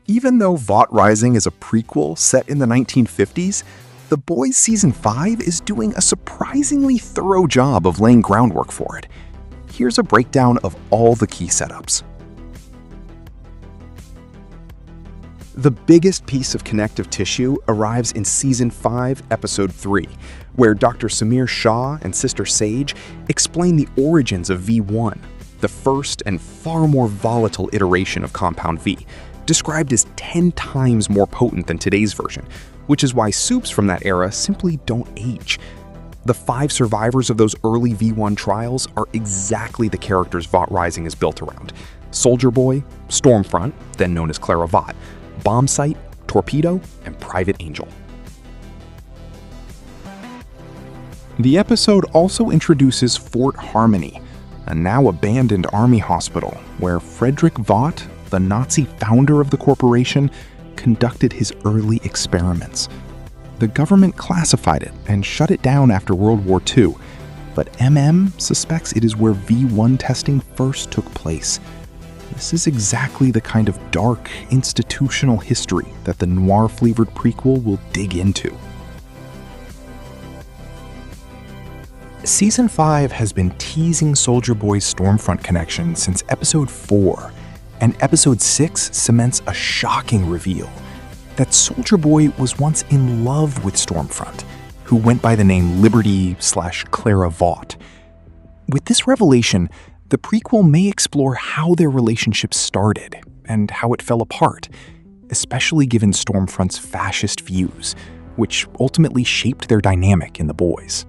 Even though Vought Rising is a prequel set in the 1950s, The Boys Season 5 is doing a surprisingly thorough job of laying groundwork for it. Here's a breakdown of all the key setups. The biggest piece of connective tissue arrives in Season 5, Episode 3, where Dr. Samir Shah and Sister Sage explain the origins of V1, the first and far more volatile iteration of Compound V, described as 10 times more potent than today's version, which is why soups from that era simply don't age. The 5 survivors of those early V1 trials are exactly the characters Vought Rising is built around: Soldier Boy, Stormfront, then known as Clara Vought, Bombsight, Torpedo, and Private Angel. The episode also introduces Fort Harmony, a now abandoned army hospital where Frederick Vought, the Nazi founder of the corporation, conducted his early experiments. The government classified it and shut it down after World War II, but suspects it is where V1 testing first took place. This is exactly the kind of dark, institutional history that the noir-flavored prequel will dig into. Season 5 has been teasing Soldier Boy's Stormfront connection since Episode 4, and Episode 6 cements a shocking reveal that Soldier Boy was once in love with Stormfront, who went by the name Liberty/Clara Vought. With this revelation, the prequel may explore how their relationship started and how it fell apart, especially given Stormfront's fascist views, which ultimately shaped their dynamic in The Boys.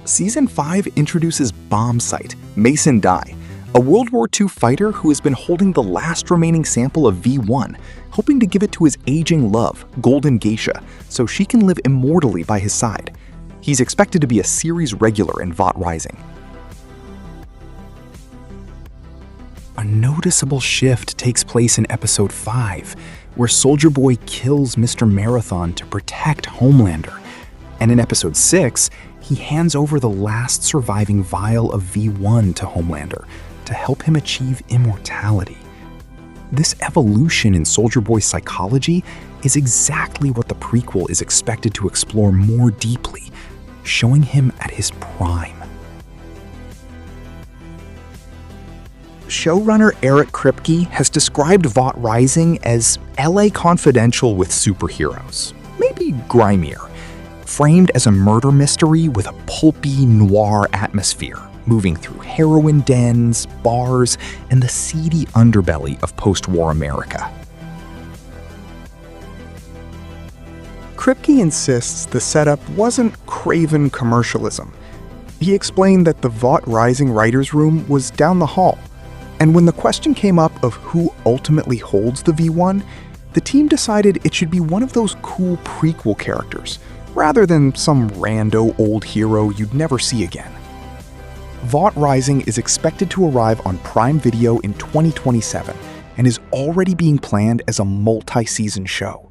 Season 5 introduces Bombsight, Mason Dye, a World War II fighter who has been holding the last remaining sample of V1, hoping to give it to his aging love, Golden Geisha, so she can live immortally by his side. He's expected to be a series regular in Vought Rising. A noticeable shift takes place in Episode 5, where Soldier Boy kills Mr. Marathon to protect Homelander. And in Episode 6, he hands over the last surviving vial of V1 to Homelander to help him achieve immortality. This evolution in Soldier Boy's psychology is exactly what the prequel is expected to explore more deeply, showing him at his prime. Showrunner Eric Kripke has described Vought Rising as LA Confidential with superheroes, maybe grimier, framed as a murder mystery with a pulpy noir atmosphere, moving through heroin dens, bars, and the seedy underbelly of post-war America. Kripke insists the setup wasn't craven commercialism. He explained that the Vought Rising writer's room was down the hall, and when the question came up of who ultimately holds the V1, the team decided it should be one of those cool prequel characters, rather than some rando old hero you'd never see again. Vought Rising is expected to arrive on Prime Video in 2027 and is already being planned as a multi-season show.